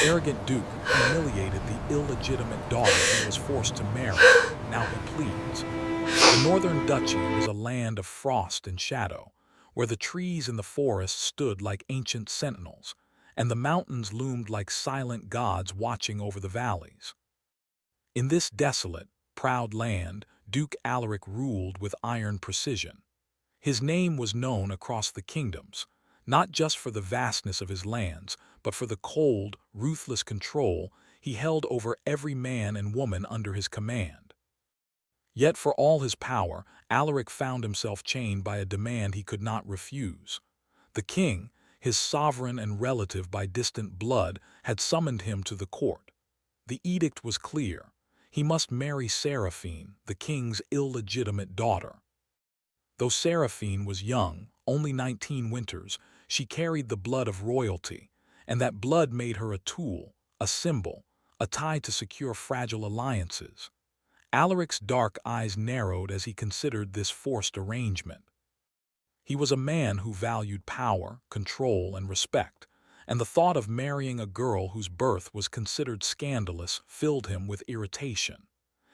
The arrogant duke humiliated the illegitimate daughter he was forced to marry. Now he pleads. The northern duchy was a land of frost and shadow, where the trees in the forest stood like ancient sentinels, and the mountains loomed like silent gods watching over the valleys. In this desolate, proud land, Duke Alaric ruled with iron precision. His name was known across the kingdoms, not just for the vastness of his lands, but for the cold, ruthless control he held over every man and woman under his command. Yet for all his power, Alaric found himself chained by a demand he could not refuse. The king, his sovereign and relative by distant blood, had summoned him to the court. The edict was clear. He must marry Seraphine, the king's illegitimate daughter. Though Seraphine was young, only 19 winters, she carried the blood of royalty, and that blood made her a tool, a symbol, a tie to secure fragile alliances. Alaric's dark eyes narrowed as he considered this forced arrangement. He was a man who valued power, control, and respect, and the thought of marrying a girl whose birth was considered scandalous filled him with irritation.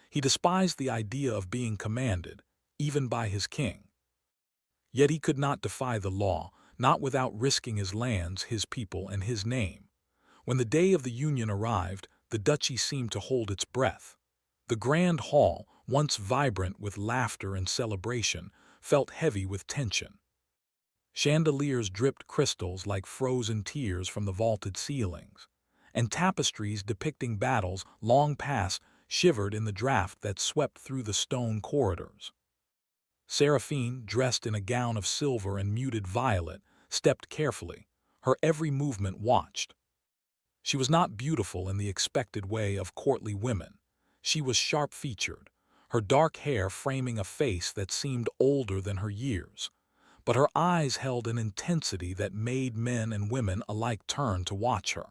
He despised the idea of being commanded, even by his king. Yet he could not defy the law, not without risking his lands, his people, and his name. When the day of the union arrived, the duchy seemed to hold its breath. The grand hall, once vibrant with laughter and celebration, felt heavy with tension. Chandeliers dripped crystals like frozen tears from the vaulted ceilings, and tapestries depicting battles long past shivered in the draft that swept through the stone corridors. Seraphine, dressed in a gown of silver and muted violet, stepped carefully, her every movement watched. She was not beautiful in the expected way of courtly women. She was sharp-featured, her dark hair framing a face that seemed older than her years. But her eyes held an intensity that made men and women alike turn to watch her.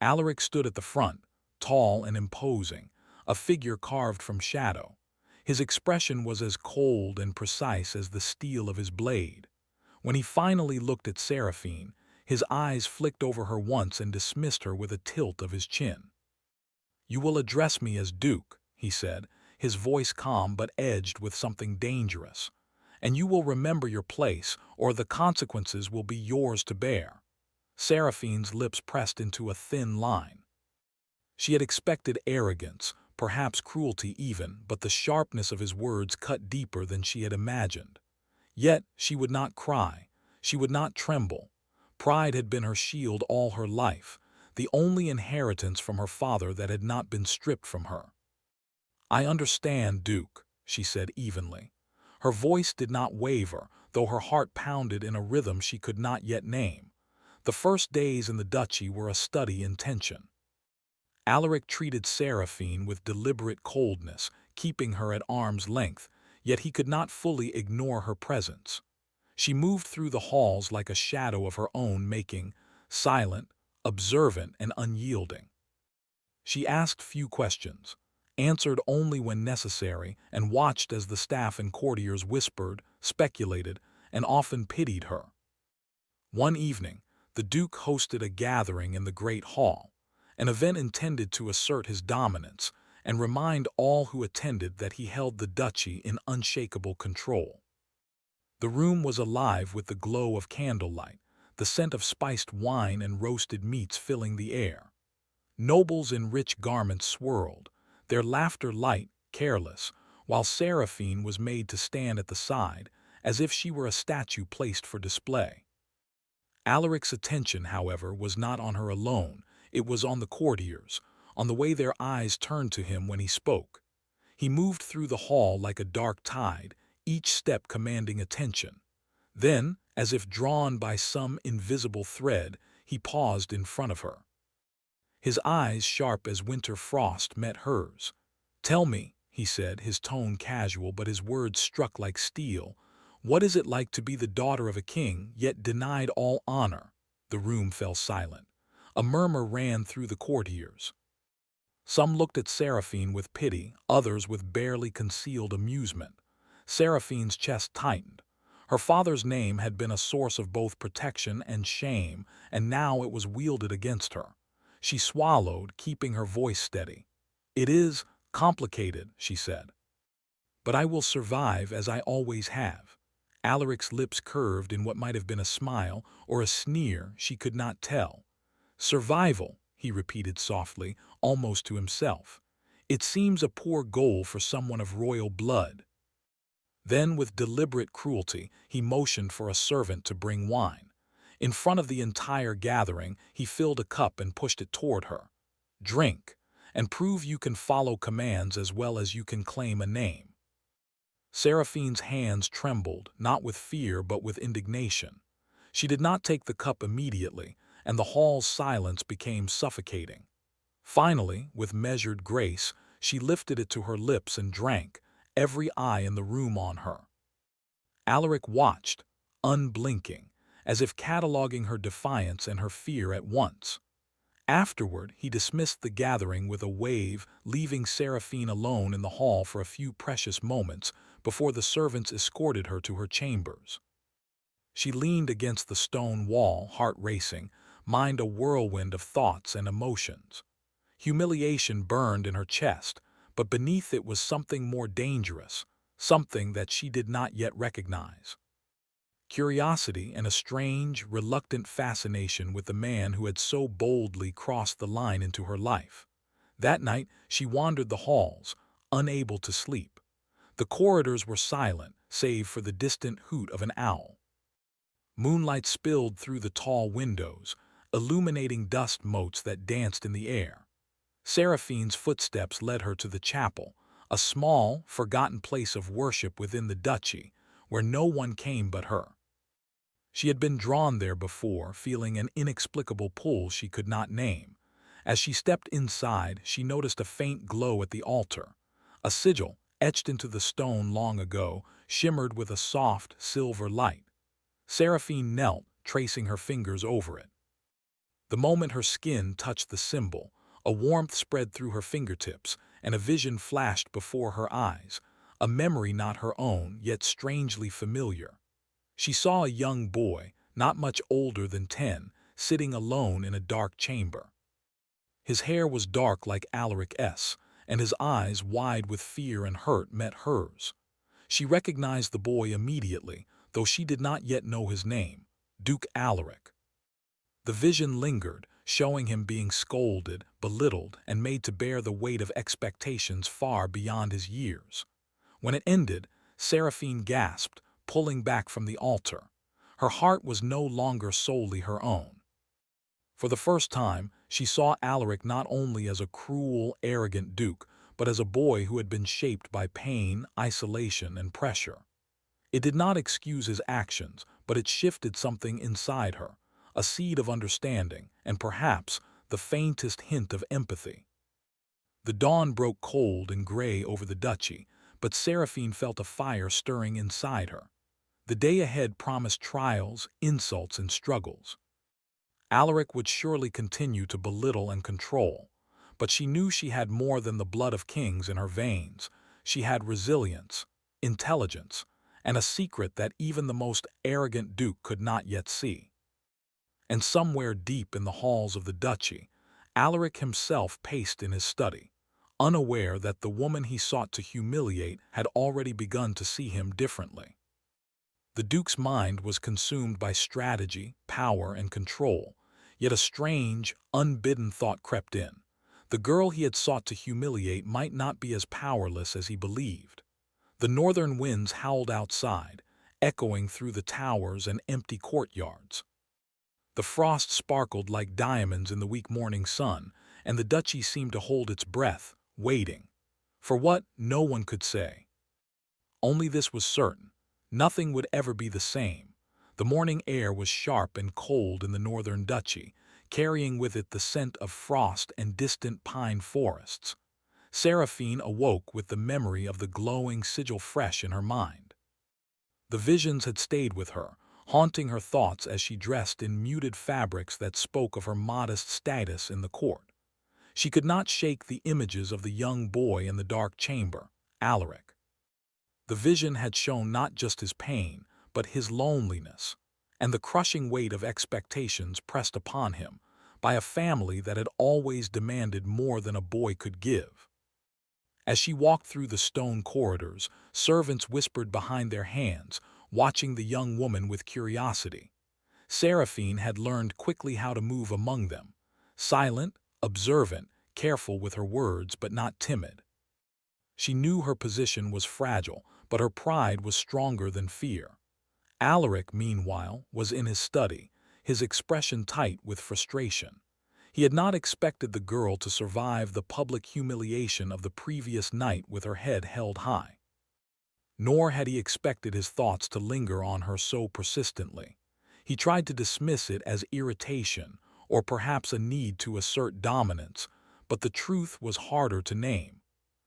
Alaric stood at the front, tall and imposing, a figure carved from shadow. His expression was as cold and precise as the steel of his blade. When he finally looked at Seraphine, his eyes flicked over her once and dismissed her with a tilt of his chin. "You will address me as Duke," he said, his voice calm but edged with something dangerous. "And you will remember your place, or the consequences will be yours to bear." Seraphine's lips pressed into a thin line. She had expected arrogance, perhaps cruelty even, but the sharpness of his words cut deeper than she had imagined. Yet she would not cry, she would not tremble. Pride had been her shield all her life, the only inheritance from her father that had not been stripped from her. "I understand, Duke," she said evenly. Her voice did not waver, though her heart pounded in a rhythm she could not yet name. The first days in the duchy were a study in tension. Alaric treated Seraphine with deliberate coldness, keeping her at arm's length, yet he could not fully ignore her presence. She moved through the halls like a shadow of her own making, silent, observant, and unyielding. She asked few questions, answered only when necessary, and watched as the staff and courtiers whispered, speculated, and often pitied her. One evening, the Duke hosted a gathering in the Great Hall, an event intended to assert his dominance and remind all who attended that he held the duchy in unshakable control. The room was alive with the glow of candlelight, the scent of spiced wine and roasted meats filling the air. Nobles in rich garments swirled, their laughter light, careless, while Seraphine was made to stand at the side, as if she were a statue placed for display. Alaric's attention, however, was not on her alone. It was on the courtiers, on the way their eyes turned to him when he spoke. He moved through the hall like a dark tide, each step commanding attention. Then, as if drawn by some invisible thread, he paused in front of her. His eyes, sharp as winter frost, met hers. "Tell me," he said, his tone casual but his words struck like steel, "what is it like to be the daughter of a king, yet denied all honor?" The room fell silent. A murmur ran through the courtiers. Some looked at Seraphine with pity, others with barely concealed amusement. Seraphine's chest tightened. Her father's name had been a source of both protection and shame, and now it was wielded against her. She swallowed, keeping her voice steady. "It is complicated," she said. "But I will survive as I always have." Alaric's lips curved in what might have been a smile or a sneer, she could not tell. "Survival," he repeated softly, almost to himself. "It seems a poor goal for someone of royal blood." Then, with deliberate cruelty, he motioned for a servant to bring wine. In front of the entire gathering, he filled a cup and pushed it toward her. "Drink, and prove you can follow commands as well as you can claim a name." Seraphine's hands trembled, not with fear but with indignation. She did not take the cup immediately, and the hall's silence became suffocating. Finally, with measured grace, she lifted it to her lips and drank, every eye in the room on her. Alaric watched, unblinking, as if cataloging her defiance and her fear at once. Afterward, he dismissed the gathering with a wave, leaving Seraphine alone in the hall for a few precious moments before the servants escorted her to her chambers. She leaned against the stone wall, heart racing, mind a whirlwind of thoughts and emotions. Humiliation burned in her chest, but beneath it was something more dangerous, something that she did not yet recognize. Curiosity and a strange, reluctant fascination with the man who had so boldly crossed the line into her life. That night, she wandered the halls, unable to sleep. The corridors were silent, save for the distant hoot of an owl. Moonlight spilled through the tall windows, illuminating dust motes that danced in the air. Seraphine's footsteps led her to the chapel, a small, forgotten place of worship within the duchy, where no one came but her. She had been drawn there before, feeling an inexplicable pull she could not name. As she stepped inside, she noticed a faint glow at the altar. A sigil, etched into the stone long ago, shimmered with a soft, silver light. Seraphine knelt, tracing her fingers over it. The moment her skin touched the symbol, a warmth spread through her fingertips, and a vision flashed before her eyes, a memory not her own, yet strangely familiar. She saw a young boy, not much older than 10, sitting alone in a dark chamber. His hair was dark like Alaric's, and his eyes, wide with fear and hurt, met hers. She recognized the boy immediately, though she did not yet know his name, Duke Alaric. The vision lingered, showing him being scolded, belittled, and made to bear the weight of expectations far beyond his years. When it ended, Seraphine gasped, pulling back from the altar. Her heart was no longer solely her own. For the first time, she saw Alaric not only as a cruel, arrogant duke, but as a boy who had been shaped by pain, isolation, and pressure. It did not excuse his actions, but it shifted something inside her, a seed of understanding, and perhaps the faintest hint of empathy. The dawn broke cold and gray over the duchy, but Seraphine felt a fire stirring inside her. The day ahead promised trials, insults, and struggles. Alaric would surely continue to belittle and control, but she knew she had more than the blood of kings in her veins. She had resilience, intelligence, and a secret that even the most arrogant duke could not yet see. And somewhere deep in the halls of the duchy, Alaric himself paced in his study, unaware that the woman he sought to humiliate had already begun to see him differently. The duke's mind was consumed by strategy, power, and control, yet a strange, unbidden thought crept in. The girl he had sought to humiliate might not be as powerless as he believed. The northern winds howled outside, echoing through the towers and empty courtyards. The frost sparkled like diamonds in the weak morning sun, and the duchy seemed to hold its breath, waiting. For what, no one could say. Only this was certain: nothing would ever be the same. The morning air was sharp and cold in the northern duchy, carrying with it the scent of frost and distant pine forests. Seraphine awoke with the memory of the glowing sigil fresh in her mind. The visions had stayed with her, haunting her thoughts as she dressed in muted fabrics that spoke of her modest status in the court. She could not shake the images of the young boy in the dark chamber, Alaric. The vision had shown not just his pain, but his loneliness, and the crushing weight of expectations pressed upon him, by a family that had always demanded more than a boy could give. As she walked through the stone corridors, servants whispered behind their hands, watching the young woman with curiosity. Seraphine had learned quickly how to move among them, silent, observant, careful with her words but not timid. She knew her position was fragile, but her pride was stronger than fear. Alaric, meanwhile, was in his study, his expression tight with frustration. He had not expected the girl to survive the public humiliation of the previous night with her head held high. Nor had he expected his thoughts to linger on her so persistently. He tried to dismiss it as irritation, or perhaps a need to assert dominance, but the truth was harder to name.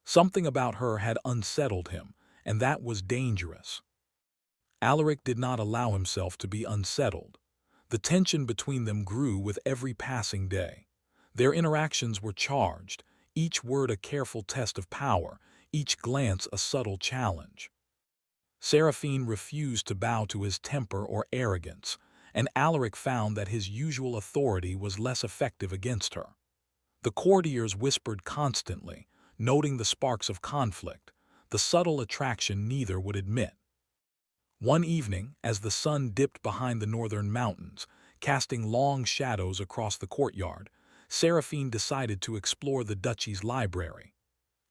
Something about her had unsettled him, and that was dangerous. Alaric did not allow himself to be unsettled. The tension between them grew with every passing day. Their interactions were charged, each word a careful test of power, each glance a subtle challenge. Seraphine refused to bow to his temper or arrogance, and Alaric found that his usual authority was less effective against her. The courtiers whispered constantly, noting the sparks of conflict, the subtle attraction neither would admit. One evening, as the sun dipped behind the northern mountains, casting long shadows across the courtyard, Seraphine decided to explore the duchy's library.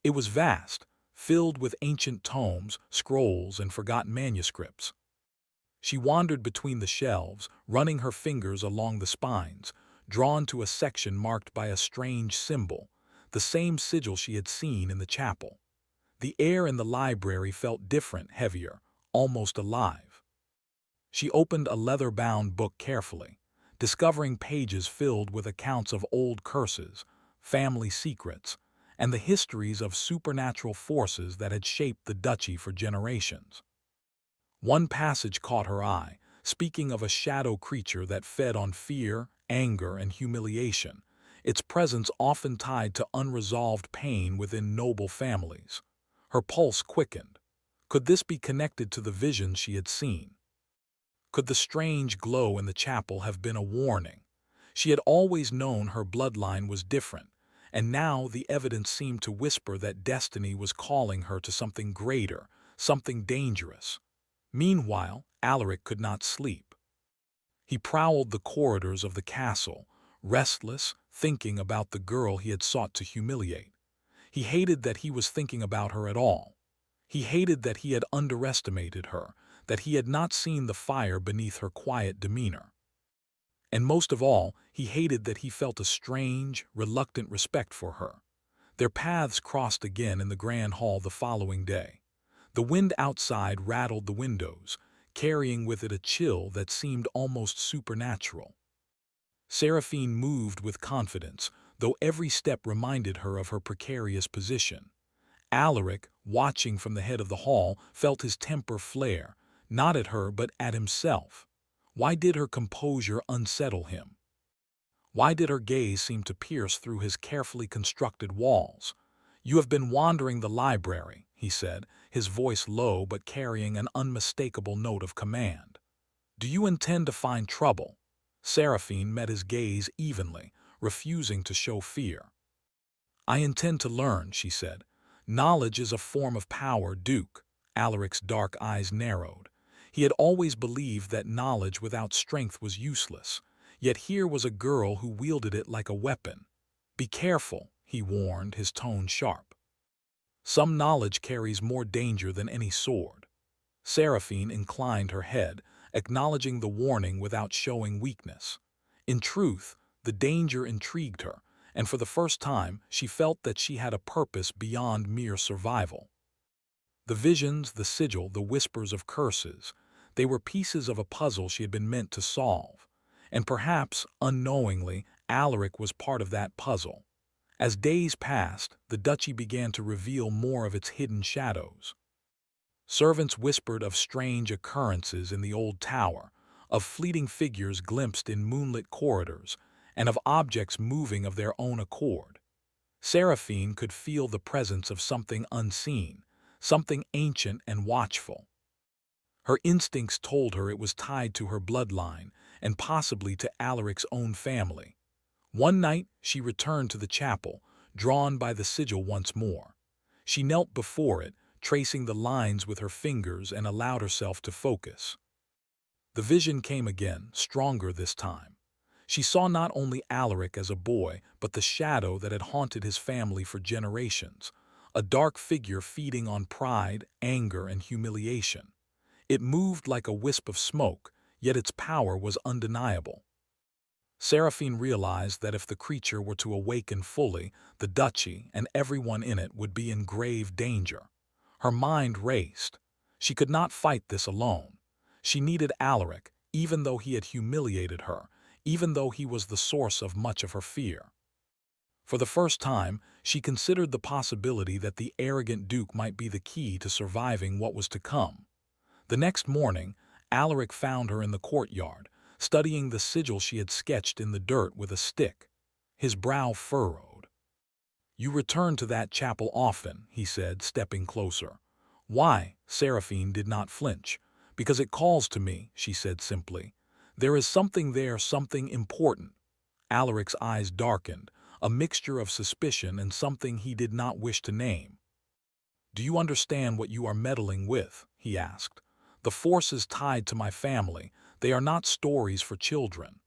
It was vast, filled with ancient tomes, scrolls, and forgotten manuscripts. She wandered between the shelves, running her fingers along the spines, drawn to a section marked by a strange symbol, the same sigil she had seen in the chapel. The air in the library felt different, heavier, almost alive. She opened a leather-bound book carefully, discovering pages filled with accounts of old curses, family secrets, and the histories of supernatural forces that had shaped the duchy for generations. One passage caught her eye, speaking of a shadow creature that fed on fear, anger, and humiliation, its presence often tied to unresolved pain within noble families. Her pulse quickened. Could this be connected to the visions she had seen? Could the strange glow in the chapel have been a warning? She had always known her bloodline was different, and now the evidence seemed to whisper that destiny was calling her to something greater, something dangerous. Meanwhile, Alaric could not sleep. He prowled the corridors of the castle, restless, thinking about the girl he had sought to humiliate. He hated that he was thinking about her at all. He hated that he had underestimated her, that he had not seen the fire beneath her quiet demeanor. And most of all, he hated that he felt a strange, reluctant respect for her. Their paths crossed again in the grand hall the following day. The wind outside rattled the windows, carrying with it a chill that seemed almost supernatural. Seraphine moved with confidence, though every step reminded her of her precarious position. Alaric, watching from the head of the hall, felt his temper flare, not at her but at himself. Why did her composure unsettle him? Why did her gaze seem to pierce through his carefully constructed walls? "You have been wandering the library," he said, his voice low but carrying an unmistakable note of command. "Do you intend to find trouble?" Seraphine met his gaze evenly, refusing to show fear. "I intend to learn," she said. "Knowledge is a form of power, Duke." Alaric's dark eyes narrowed. He had always believed that knowledge without strength was useless, yet here was a girl who wielded it like a weapon. "Be careful," he warned, his tone sharp. "Some knowledge carries more danger than any sword." Seraphine inclined her head, acknowledging the warning without showing weakness. In truth, the danger intrigued her, and for the first time she felt that she had a purpose beyond mere survival. The visions, the sigil, the whispers of curses, they were pieces of a puzzle she had been meant to solve. And perhaps, unknowingly, Alaric was part of that puzzle. As days passed, the duchy began to reveal more of its hidden shadows. Servants whispered of strange occurrences in the old tower, of fleeting figures glimpsed in moonlit corridors, and of objects moving of their own accord. Seraphine could feel the presence of something unseen, something ancient and watchful. Her instincts told her it was tied to her bloodline, and possibly to Alaric's own family. One night, she returned to the chapel, drawn by the sigil once more. She knelt before it, tracing the lines with her fingers, and allowed herself to focus. The vision came again, stronger this time. She saw not only Alaric as a boy, but the shadow that had haunted his family for generations, a dark figure feeding on pride, anger, and humiliation. It moved like a wisp of smoke, yet its power was undeniable. Seraphine realized that if the creature were to awaken fully, the duchy and everyone in it would be in grave danger. Her mind raced. She could not fight this alone. She needed Alaric, even though he had humiliated her, even though he was the source of much of her fear. For the first time, she considered the possibility that the arrogant duke might be the key to surviving what was to come. The next morning, Alaric found her in the courtyard, studying the sigil she had sketched in the dirt with a stick. His brow furrowed. "You return to that chapel often," he said, stepping closer. "Why?" Seraphine did not flinch. "Because it calls to me," she said simply. "There is something there, something important." Alaric's eyes darkened, a mixture of suspicion and something he did not wish to name. "Do you understand what you are meddling with?" he asked. "The forces tied to my family, they are not stories for children."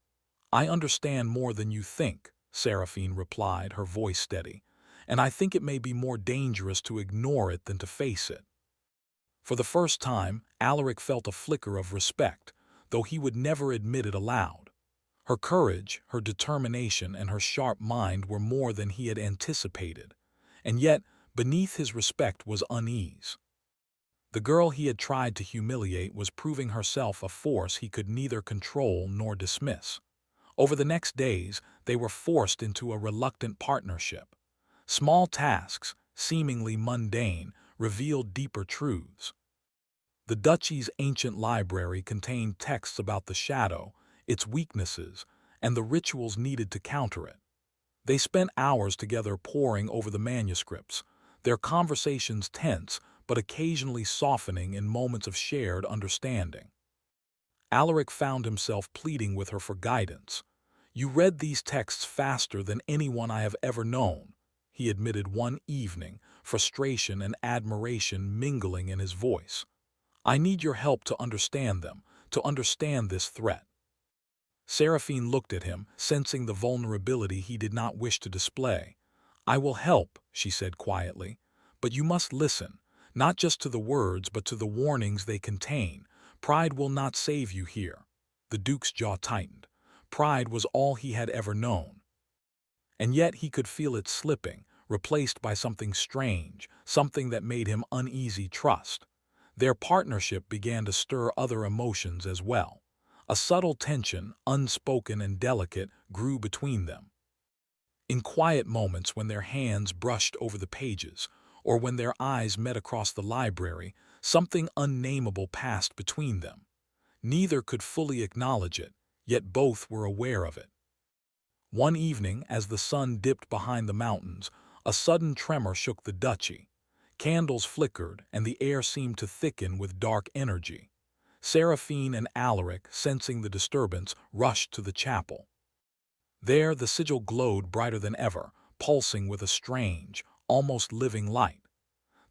"I understand more than you think," Seraphine replied, her voice steady, "and I think it may be more dangerous to ignore it than to face it." For the first time, Alaric felt a flicker of respect, though he would never admit it aloud. Her courage, her determination, and her sharp mind were more than he had anticipated, and yet, beneath his respect was unease. The girl he had tried to humiliate was proving herself a force he could neither control nor dismiss. Over the next days, they were forced into a reluctant partnership. Small tasks, seemingly mundane, revealed deeper truths. The duchy's ancient library contained texts about the shadow, its weaknesses, and the rituals needed to counter it. They spent hours together poring over the manuscripts, their conversations tense but occasionally softening in moments of shared understanding. Alaric found himself pleading with her for guidance. "You read these texts faster than anyone I have ever known," he admitted one evening, frustration and admiration mingling in his voice. "I need your help to understand them, to understand this threat." Seraphine looked at him, sensing the vulnerability he did not wish to display. "I will help," she said quietly, "but you must listen, not just to the words but to the warnings they contain. Pride will not save you here." The Duke's jaw tightened. Pride was all he had ever known. And yet he could feel it slipping, replaced by something strange, something that made him uneasy. Trust. Their partnership began to stir other emotions as well. A subtle tension, unspoken and delicate, grew between them. In quiet moments when their hands brushed over the pages, or when their eyes met across the library, something unnameable passed between them. Neither could fully acknowledge it, yet both were aware of it. One evening, as the sun dipped behind the mountains, a sudden tremor shook the duchy. Candles flickered, and the air seemed to thicken with dark energy. Seraphine and Alaric, sensing the disturbance, rushed to the chapel. There the sigil glowed brighter than ever, pulsing with a strange, almost living light.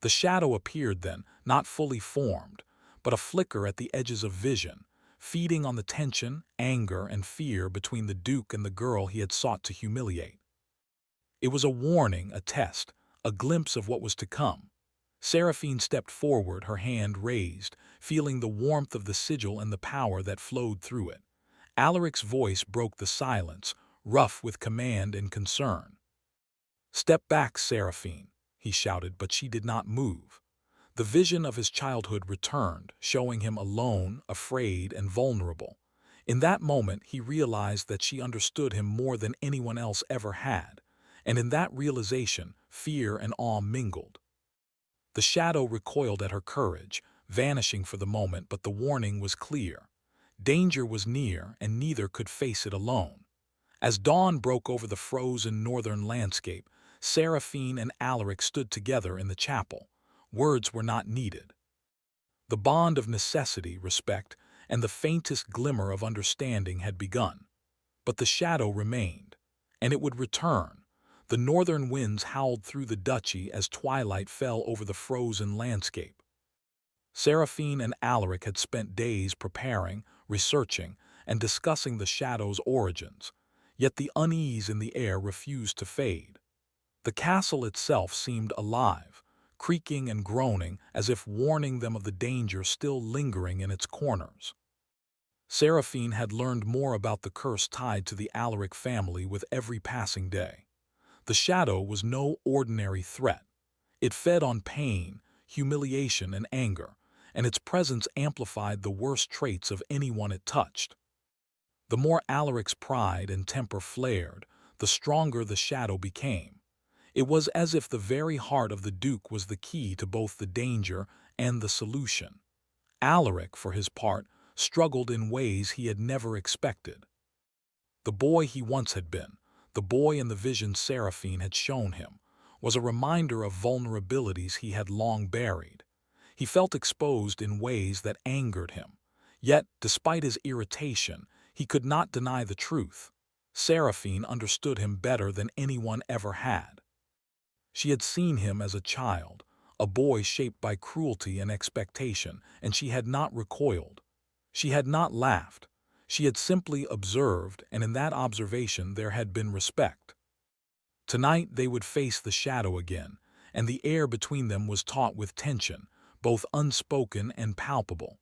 The shadow appeared then, not fully formed, but a flicker at the edges of vision, feeding on the tension, anger, and fear between the Duke and the girl he had sought to humiliate. It was a warning, a test, a glimpse of what was to come. Seraphine stepped forward, her hand raised, feeling the warmth of the sigil and the power that flowed through it. Alaric's voice broke the silence, rough with command and concern. "Step back, Seraphine," he shouted, but she did not move. The vision of his childhood returned, showing him alone, afraid, and vulnerable. In that moment, he realized that she understood him more than anyone else ever had, and in that realization, fear and awe mingled. The shadow recoiled at her courage, vanishing for the moment, but the warning was clear. Danger was near, and neither could face it alone. As dawn broke over the frozen northern landscape, Seraphine and Alaric stood together in the chapel. Words were not needed. The bond of necessity, respect, and the faintest glimmer of understanding had begun. But the shadow remained. and it would return. The northern winds howled through the duchy as twilight fell over the frozen landscape. Seraphine and Alaric had spent days preparing, researching, and discussing the shadow's origins, yet the unease in the air refused to fade. The castle itself seemed alive, creaking and groaning as if warning them of the danger still lingering in its corners. Seraphine had learned more about the curse tied to the Alaric family with every passing day. The shadow was no ordinary threat. It fed on pain, humiliation, and anger, and its presence amplified the worst traits of anyone it touched. The more Alaric's pride and temper flared, the stronger the shadow became. It was as if the very heart of the Duke was the key to both the danger and the solution. Alaric, for his part, struggled in ways he had never expected. The boy he once had been, the boy in the vision Seraphine had shown him, was a reminder of vulnerabilities he had long buried. He felt exposed in ways that angered him. Yet, despite his irritation, he could not deny the truth. Seraphine understood him better than anyone ever had. She had seen him as a child, a boy shaped by cruelty and expectation, and she had not recoiled. She had not laughed. She had simply observed, and in that observation there had been respect. Tonight they would face the shadow again, and the air between them was taut with tension, both unspoken and palpable.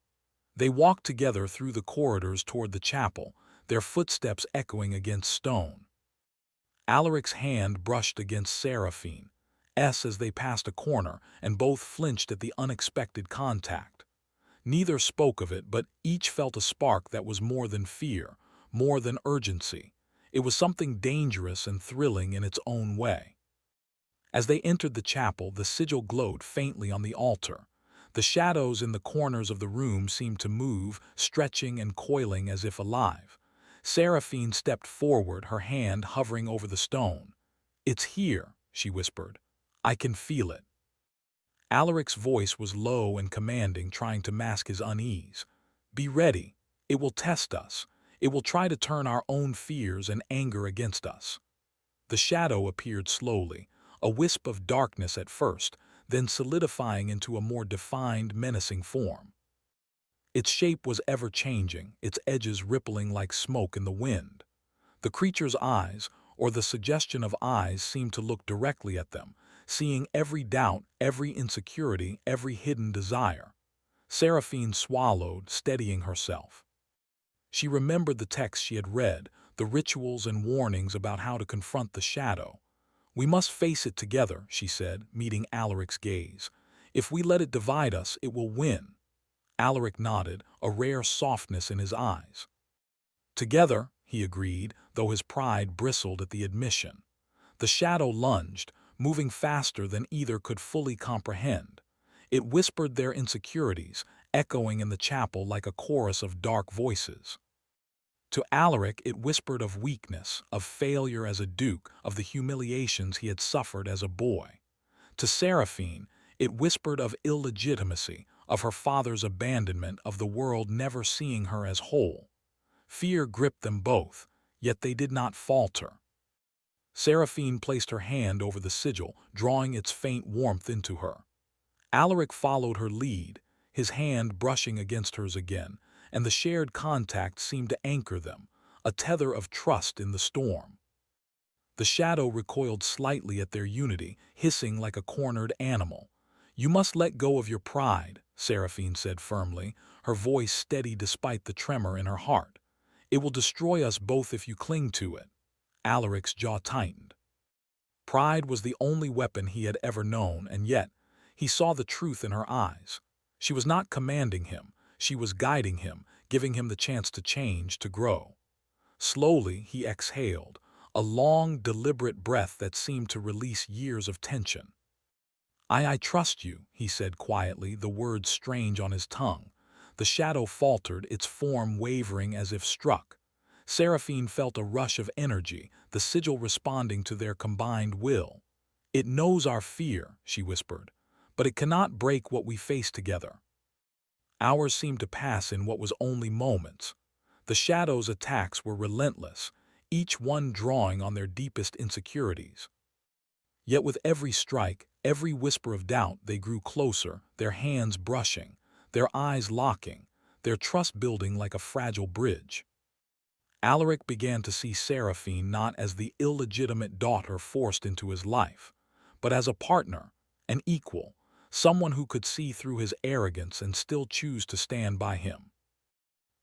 They walked together through the corridors toward the chapel, their footsteps echoing against stone. Alaric's hand brushed against Seraphine's as they passed a corner, and both flinched at the unexpected contact. Neither spoke of it, but each felt a spark that was more than fear, more than urgency. It was something dangerous and thrilling in its own way. As they entered the chapel, the sigil glowed faintly on the altar. The shadows in the corners of the room seemed to move, stretching and coiling as if alive. Seraphine stepped forward, her hand hovering over the stone. "It's here," she whispered. "I can feel it." Alaric's voice was low and commanding, trying to mask his unease. "Be ready. It will test us. It will try to turn our own fears and anger against us." The shadow appeared slowly, a wisp of darkness at first, then solidifying into a more defined, menacing form. Its shape was ever-changing, its edges rippling like smoke in the wind. The creature's eyes, or the suggestion of eyes, seemed to look directly at them, seeing every doubt, every insecurity, every hidden desire. Seraphine swallowed, steadying herself. She remembered the texts she had read, the rituals and warnings about how to confront the shadow. "We must face it together," she said, meeting Alaric's gaze. "If we let it divide us, it will win." Alaric nodded, a rare softness in his eyes. "Together," he agreed, though his pride bristled at the admission. The shadow lunged, moving faster than either could fully comprehend. It whispered their insecurities, echoing in the chapel like a chorus of dark voices. To Alaric it whispered of weakness, of failure as a duke, of the humiliations he had suffered as a boy. To Seraphine it whispered of illegitimacy, of her father's abandonment, of the world never seeing her as whole. Fear gripped them both, yet they did not falter. Seraphine placed her hand over the sigil, drawing its faint warmth into her. Alaric followed her lead, his hand brushing against hers again, and the shared contact seemed to anchor them, a tether of trust in the storm. The shadow recoiled slightly at their unity, hissing like a cornered animal. "You must let go of your pride," Seraphine said firmly, her voice steady despite the tremor in her heart. "It will destroy us both if you cling to it." Alaric's jaw tightened. Pride was the only weapon he had ever known, and yet he saw the truth in her eyes. She was not commanding him. She was guiding him, giving him the chance to change, to grow. Slowly he exhaled, a long, deliberate breath that seemed to release years of tension. I trust you," he said quietly, the words strange on his tongue. The shadow faltered, its form wavering as if struck. Seraphine felt a rush of energy, the sigil responding to their combined will. "It knows our fear," she whispered, "but it cannot break what we face together." Hours seemed to pass in what was only moments. The shadow's attacks were relentless, each one drawing on their deepest insecurities. Yet with every strike, every whisper of doubt, they grew closer, their hands brushing, their eyes locking, their trust building like a fragile bridge. Alaric began to see Seraphine not as the illegitimate daughter forced into his life, but as a partner, an equal, someone who could see through his arrogance and still choose to stand by him.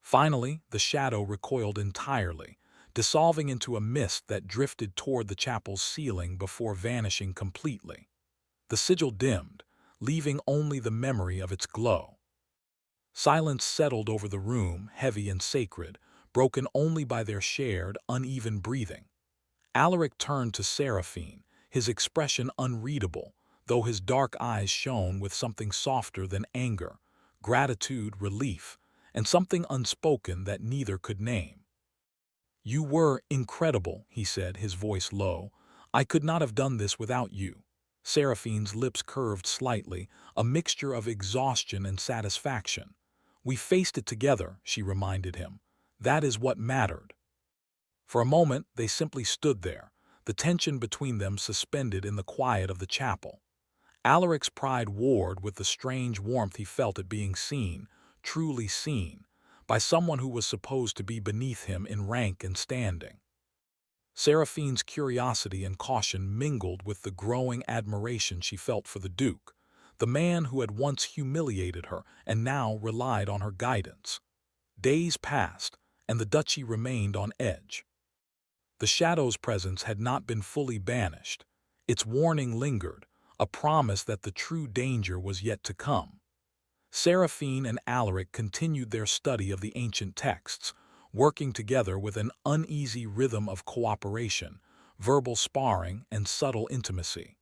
Finally, the shadow recoiled entirely, dissolving into a mist that drifted toward the chapel's ceiling before vanishing completely. The sigil dimmed, leaving only the memory of its glow. Silence settled over the room, heavy and sacred, broken only by their shared, uneven breathing. Alaric turned to Seraphine, his expression unreadable, though his dark eyes shone with something softer than anger, gratitude, relief, and something unspoken that neither could name. "You were incredible," he said, his voice low. "I could not have done this without you." Seraphine's lips curved slightly, a mixture of exhaustion and satisfaction. "We faced it together," she reminded him. "That is what mattered." For a moment, they simply stood there, the tension between them suspended in the quiet of the chapel. Alaric's pride warred with the strange warmth he felt at being seen, truly seen, by someone who was supposed to be beneath him in rank and standing. Seraphine's curiosity and caution mingled with the growing admiration she felt for the Duke, the man who had once humiliated her and now relied on her guidance. Days passed, and the duchy remained on edge. The shadow's presence had not been fully banished. Its warning lingered, a promise that the true danger was yet to come. Seraphine and Alaric continued their study of the ancient texts, working together with an uneasy rhythm of cooperation, verbal sparring, and subtle intimacy.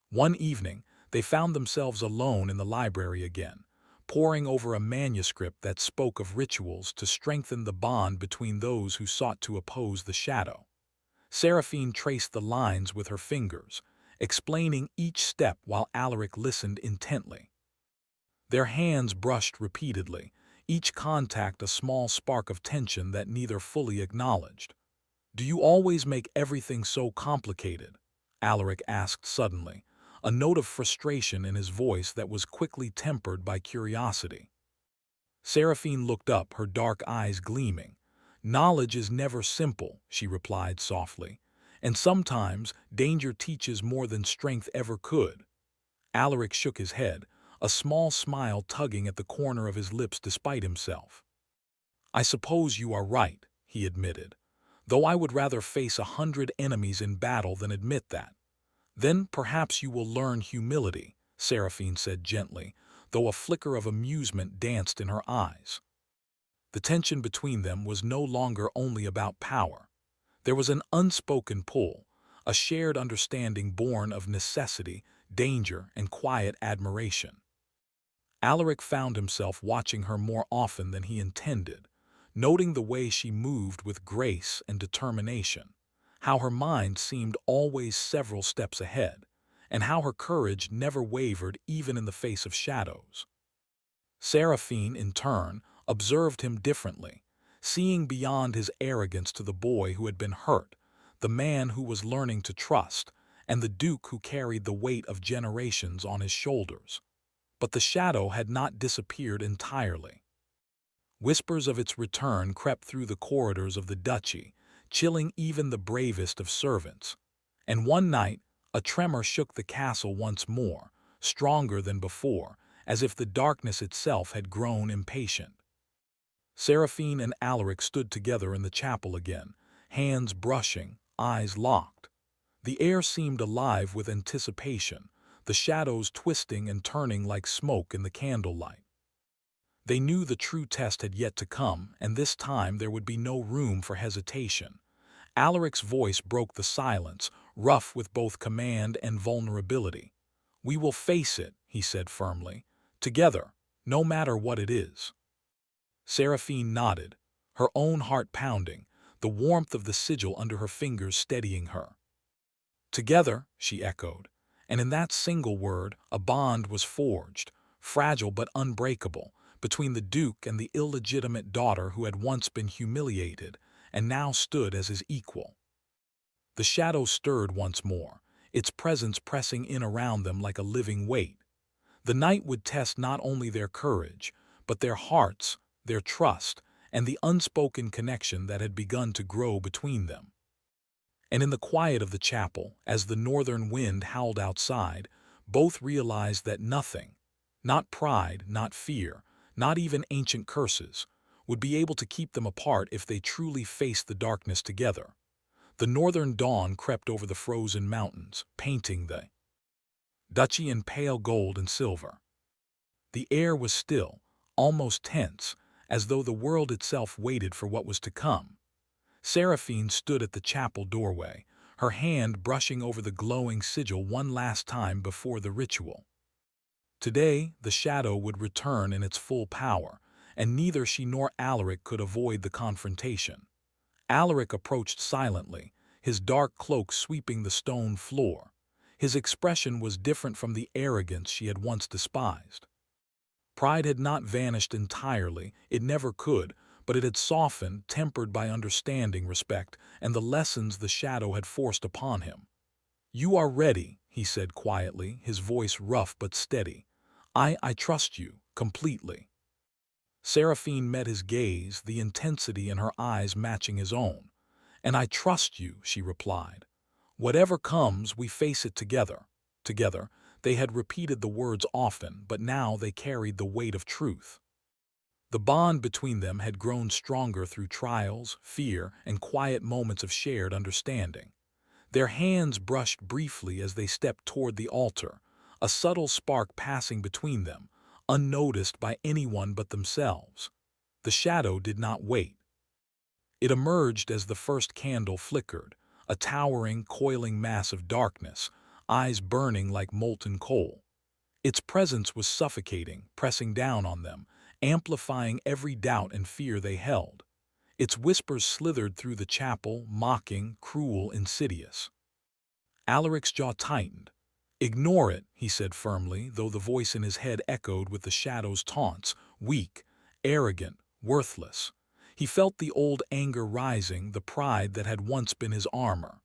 One evening, they found themselves alone in the library again, poring over a manuscript that spoke of rituals to strengthen the bond between those who sought to oppose the shadow. Seraphine traced the lines with her fingers, explaining each step while Alaric listened intently. Their hands brushed repeatedly, each contact a small spark of tension that neither fully acknowledged. "Do you always make everything so complicated?" Alaric asked suddenly, a note of frustration in his voice that was quickly tempered by curiosity. Seraphine looked up, her dark eyes gleaming. "Knowledge is never simple," she replied softly, "and sometimes danger teaches more than strength ever could." Alaric shook his head, a small smile tugging at the corner of his lips despite himself. "I suppose you are right," he admitted, "though I would rather face 100 enemies in battle than admit that." "Then perhaps you will learn humility," Seraphine said gently, though a flicker of amusement danced in her eyes. The tension between them was no longer only about power. There was an unspoken pull, a shared understanding born of necessity, danger, and quiet admiration. Alaric found himself watching her more often than he intended, noting the way she moved with grace and determination, how her mind seemed always several steps ahead, and how her courage never wavered even in the face of shadows. Seraphine, in turn, observed him differently, seeing beyond his arrogance to the boy who had been hurt, the man who was learning to trust, and the Duke who carried the weight of generations on his shoulders. But the shadow had not disappeared entirely. Whispers of its return crept through the corridors of the duchy, chilling even the bravest of servants. And one night, a tremor shook the castle once more, stronger than before, as if the darkness itself had grown impatient. Seraphine and Alaric stood together in the chapel again, hands brushing, eyes locked. The air seemed alive with anticipation, the shadows twisting and turning like smoke in the candlelight. They knew the true test had yet to come, and this time there would be no room for hesitation. Alaric's voice broke the silence, rough with both command and vulnerability. "We will face it," he said firmly, "together, no matter what it is." Seraphine nodded, her own heart pounding, the warmth of the sigil under her fingers steadying her. "Together," she echoed, and in that single word a bond was forged, fragile but unbreakable, between the Duke and the illegitimate daughter who had once been humiliated, and now stood as his equal. The shadow stirred once more, its presence pressing in around them like a living weight. The night would test not only their courage, but their hearts, their trust, and the unspoken connection that had begun to grow between them. And in the quiet of the chapel, as the northern wind howled outside, both realized that nothing, not pride, not fear, not even ancient curses, would be able to keep them apart if they truly faced the darkness together. The northern dawn crept over the frozen mountains, painting the duchy in pale gold and silver. The air was still, almost tense, as though the world itself waited for what was to come. Seraphine stood at the chapel doorway, her hand brushing over the glowing sigil one last time before the ritual. Today, the shadow would return in its full power, and neither she nor Alaric could avoid the confrontation. Alaric approached silently, his dark cloak sweeping the stone floor. His expression was different from the arrogance she had once despised. Pride had not vanished entirely, it never could, but it had softened, tempered by understanding, respect, and the lessons the shadow had forced upon him. "You are ready," he said quietly, his voice rough but steady. I trust you, completely." Seraphine met his gaze, the intensity in her eyes matching his own. "And I trust you," she replied. "Whatever comes, we face it together." Together, they had repeated the words often, but now they carried the weight of truth. The bond between them had grown stronger through trials, fear, and quiet moments of shared understanding. Their hands brushed briefly as they stepped toward the altar, a subtle spark passing between them, unnoticed by anyone but themselves. The shadow did not wait. It emerged as the first candle flickered, a towering, coiling mass of darkness, eyes burning like molten coal. Its presence was suffocating, pressing down on them, amplifying every doubt and fear they held. Its whispers slithered through the chapel, mocking, cruel, insidious. Alaric's jaw tightened. "Ignore it," he said firmly, though the voice in his head echoed with the shadow's taunts. "Weak, arrogant, worthless." He felt the old anger rising, the pride that had once been his armor.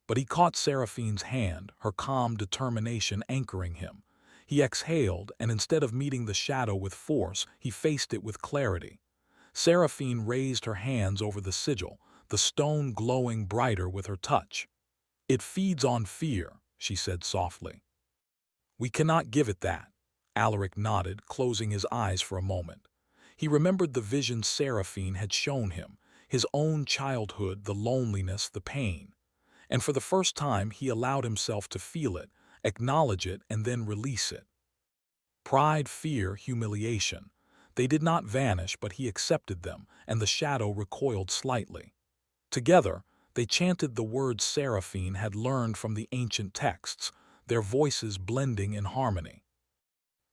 But he caught Seraphine's hand, her calm determination anchoring him. He exhaled, and instead of meeting the shadow with force, he faced it with clarity. Seraphine raised her hands over the sigil, the stone glowing brighter with her touch. "It feeds on fear," she said softly. "We cannot give it that." Alaric nodded, closing his eyes for a moment. He remembered the visions Seraphine had shown him, his own childhood, the loneliness, the pain. And for the first time he allowed himself to feel it, acknowledge it, and then release it. Pride, fear, humiliation. They did not vanish, but he accepted them, and the shadow recoiled slightly. Together, they chanted the words Seraphine had learned from the ancient texts, their voices blending in harmony.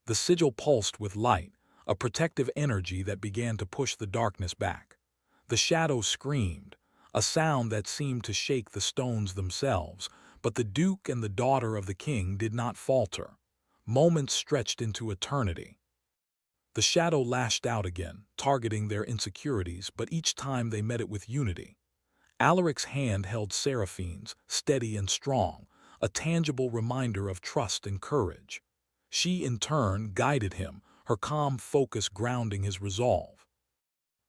The sigil pulsed with light, a protective energy that began to push the darkness back. The shadow screamed, a sound that seemed to shake the stones themselves, but the duke and the daughter of the king did not falter. Moments stretched into eternity. The shadow lashed out again, targeting their insecurities, but each time they met it with unity. Alaric's hand held Seraphine's, steady and strong, a tangible reminder of trust and courage. She, in turn, guided him, her calm focus grounding his resolve.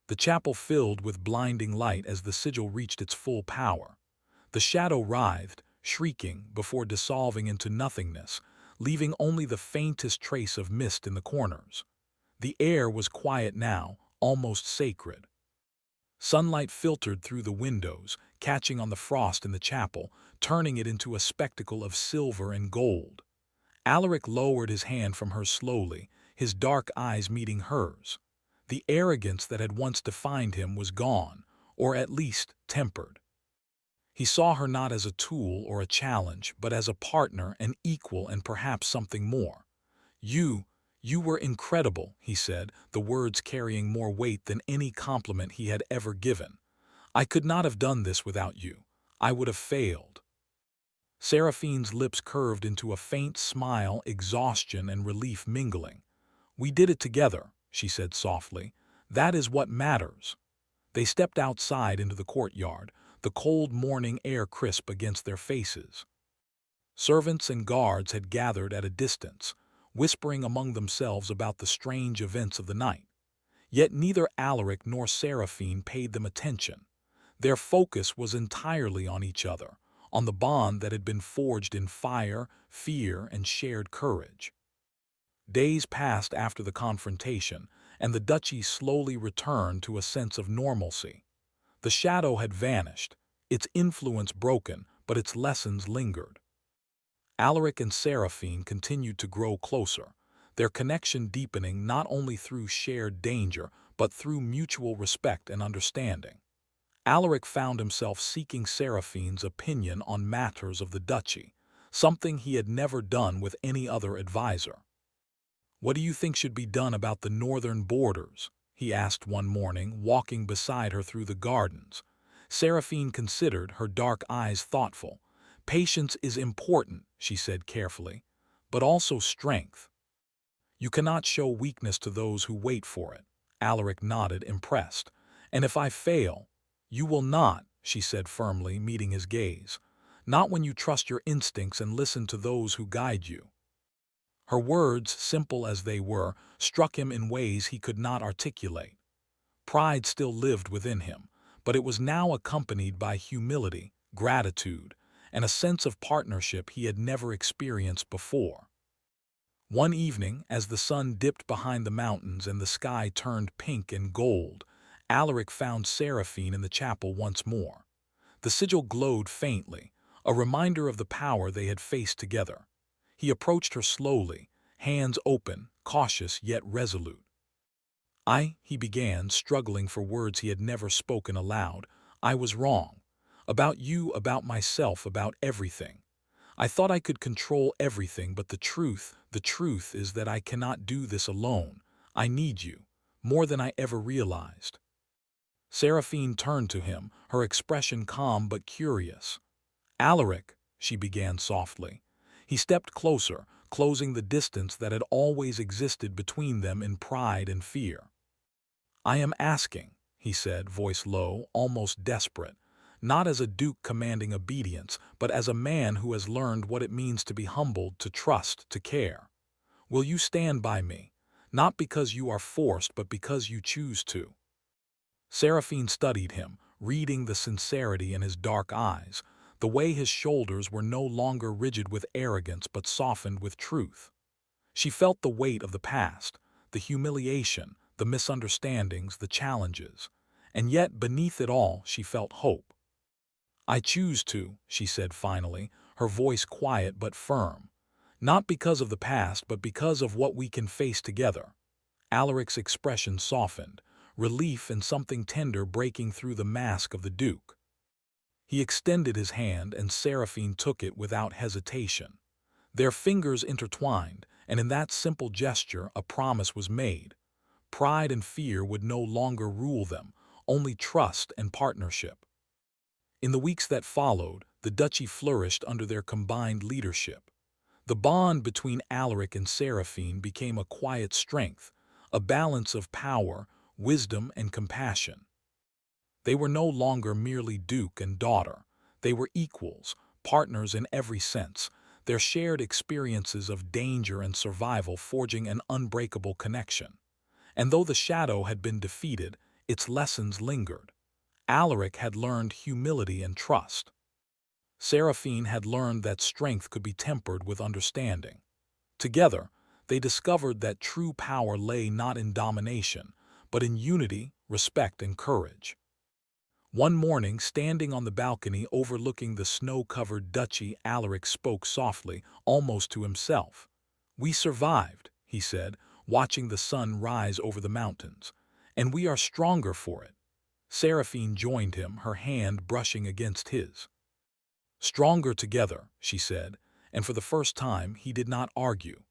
The chapel filled with blinding light as the sigil reached its full power. The shadow writhed, shrieking, before dissolving into nothingness, leaving only the faintest trace of mist in the corners. The air was quiet now, almost sacred. Sunlight filtered through the windows, catching on the frost in the chapel, turning it into a spectacle of silver and gold. Alaric lowered his hand from her slowly, his dark eyes meeting hers. The arrogance that had once defined him was gone, or at least tempered. He saw her not as a tool or a challenge, but as a partner, an equal, and perhaps something more. You were incredible," he said, the words carrying more weight than any compliment he had ever given. "I could not have done this without you. I would have failed." Seraphine's lips curved into a faint smile, exhaustion and relief mingling. "We did it together," she said softly. "That is what matters." They stepped outside into the courtyard, the cold morning air crisp against their faces. Servants and guards had gathered at a distance, whispering among themselves about the strange events of the night. Yet neither Alaric nor Seraphine paid them attention. Their focus was entirely on each other, on the bond that had been forged in fire, fear, and shared courage. Days passed after the confrontation, and the duchy slowly returned to a sense of normalcy. The shadow had vanished, its influence broken, but its lessons lingered. Alaric and Seraphine continued to grow closer, their connection deepening not only through shared danger, but through mutual respect and understanding. Alaric found himself seeking Seraphine's opinion on matters of the duchy, something he had never done with any other advisor. "What do you think should be done about the northern borders?" he asked one morning, walking beside her through the gardens. Seraphine considered, her dark eyes thoughtful. "Patience is important," she said carefully, "but also strength. You cannot show weakness to those who wait for it." Alaric nodded, impressed. "And if I fail?" "You will not," she said firmly, meeting his gaze. "Not when you trust your instincts and listen to those who guide you." Her words, simple as they were, struck him in ways he could not articulate. Pride still lived within him, but it was now accompanied by humility, gratitude, and a sense of partnership he had never experienced before. One evening, as the sun dipped behind the mountains and the sky turned pink and gold, Alaric found Seraphine in the chapel once more. The sigil glowed faintly, a reminder of the power they had faced together. He approached her slowly, hands open, cautious yet resolute. He began, struggling for words he had never spoken aloud. "I was wrong. About you, about myself, about everything. I thought I could control everything, but the truth is that I cannot do this alone. I need you, more than I ever realized." Seraphine turned to him, her expression calm but curious. "Alaric," she began softly. He stepped closer, closing the distance that had always existed between them in pride and fear. "I am asking," he said, voice low, almost desperate, "not as a duke commanding obedience, but as a man who has learned what it means to be humbled, to trust, to care. Will you stand by me, not because you are forced, but because you choose to?" Seraphine studied him, reading the sincerity in his dark eyes, the way his shoulders were no longer rigid with arrogance but softened with truth. She felt the weight of the past, the humiliation, the misunderstandings, the challenges, and yet beneath it all she felt hope. "I choose to," she said finally, her voice quiet but firm. "Not because of the past, but because of what we can face together." Alaric's expression softened, relief and something tender breaking through the mask of the Duke. He extended his hand, and Seraphine took it without hesitation. Their fingers intertwined, and in that simple gesture a promise was made. Pride and fear would no longer rule them, only trust and partnership. In the weeks that followed, the duchy flourished under their combined leadership. The bond between Alaric and Seraphine became a quiet strength, a balance of power, wisdom, and compassion. They were no longer merely duke and daughter. They were equals, partners in every sense, their shared experiences of danger and survival forging an unbreakable connection. And though the shadow had been defeated, its lessons lingered. Alaric had learned humility and trust. Seraphine had learned that strength could be tempered with understanding. Together, they discovered that true power lay not in domination, but in unity, respect, and courage. One morning, standing on the balcony overlooking the snow-covered duchy, Alaric spoke softly, almost to himself. "We survived," he said, watching the sun rise over the mountains, "and we are stronger for it." Seraphine joined him, her hand brushing against his. "Stronger together," she said, and for the first time he did not argue.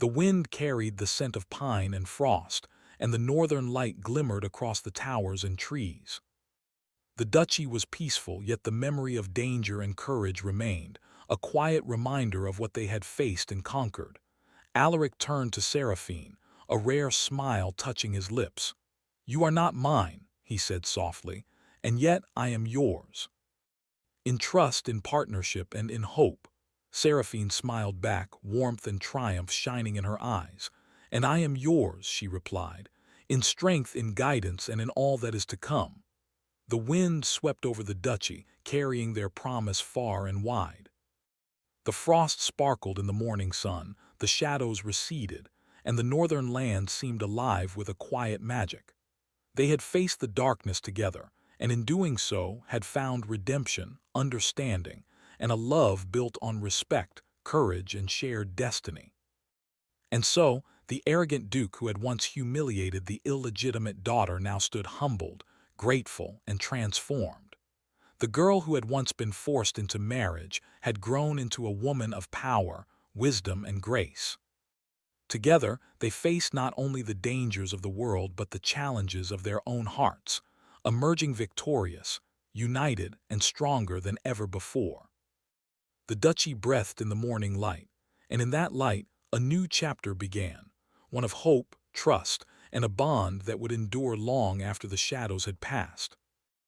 The wind carried the scent of pine and frost, and the northern light glimmered across the towers and trees. The duchy was peaceful, yet the memory of danger and courage remained, a quiet reminder of what they had faced and conquered. Alaric turned to Seraphine, a rare smile touching his lips. "You are not mine," he said softly, "and yet I am yours." "In trust, in partnership, and in hope." Seraphine smiled back, warmth and triumph shining in her eyes. "And I am yours," she replied, "in strength, in guidance, and in all that is to come." The wind swept over the duchy, carrying their promise far and wide. The frost sparkled in the morning sun, the shadows receded, and the northern land seemed alive with a quiet magic. They had faced the darkness together, and in doing so had found redemption, understanding, and a love built on respect, courage, and shared destiny. And so, the arrogant duke who had once humiliated the illegitimate daughter now stood humbled, grateful, and transformed. The girl who had once been forced into marriage had grown into a woman of power, wisdom, and grace. Together, they faced not only the dangers of the world but the challenges of their own hearts, emerging victorious, united, and stronger than ever before. The duchy breathed in the morning light, and in that light a new chapter began, one of hope, trust, and a bond that would endure long after the shadows had passed.